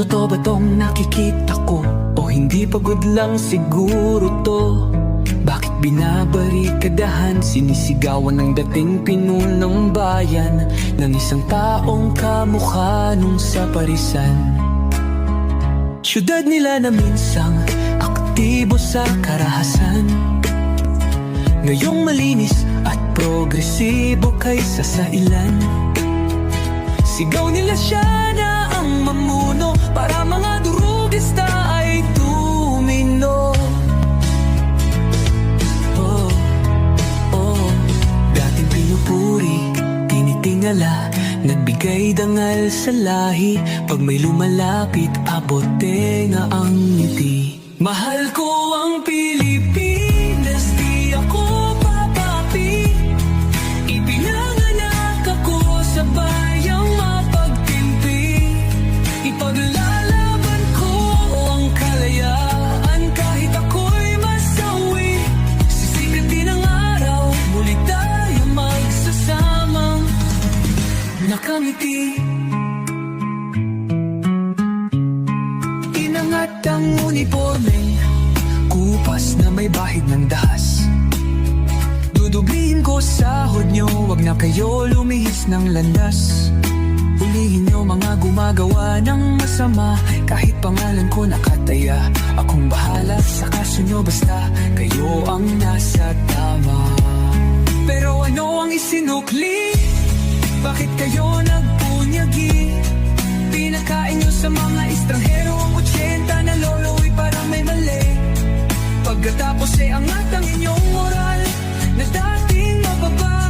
Totoo ba tong nakikita ko? O hindi pagod lang siguro to? Bakit binabarikadahan, sinisigawan ng dating pinunong bayan ng isang taong kamukha nung sa parisan? Syudad nila na minsang aktibo sa karahasan, ngayong malinis at progresibo kaysa sa ilan. Sigaw nila siya na ang mamuno, para mga durugista ay tumino. Dating pinupuri, tinitingala, nagbigay dangal sa lahi. Pag may lumalapit, abot tenga ang ngiti. Mahal ko ang Pilipinas, di ako papapi. Ipinanganak ako sa bayang mapagtimpi. Ipaglalaban ko ang kalayaan kahit ako'y masawi. Sisikat din ang araw, muli tayo magsasamang nakangiti. Inangat ang uniformeng kupas na may bahid ng dahas. Dudublihin ko sahod nyo, wag na kayo lumihis ng landas. Hulihin nyo mga gumagawa ng masama, kahit pangalan ko nakataya. Akong bahala sa kaso nyo, basta kayo ang nasa tama. Pero ano ang isinukli? Bakit kayo nagpunyagi? Pinakain nyo sa mga estranghero ang 80 na lolo'y parang may mali. Pagkatapos ay angat ang inyong moral na dating mababa.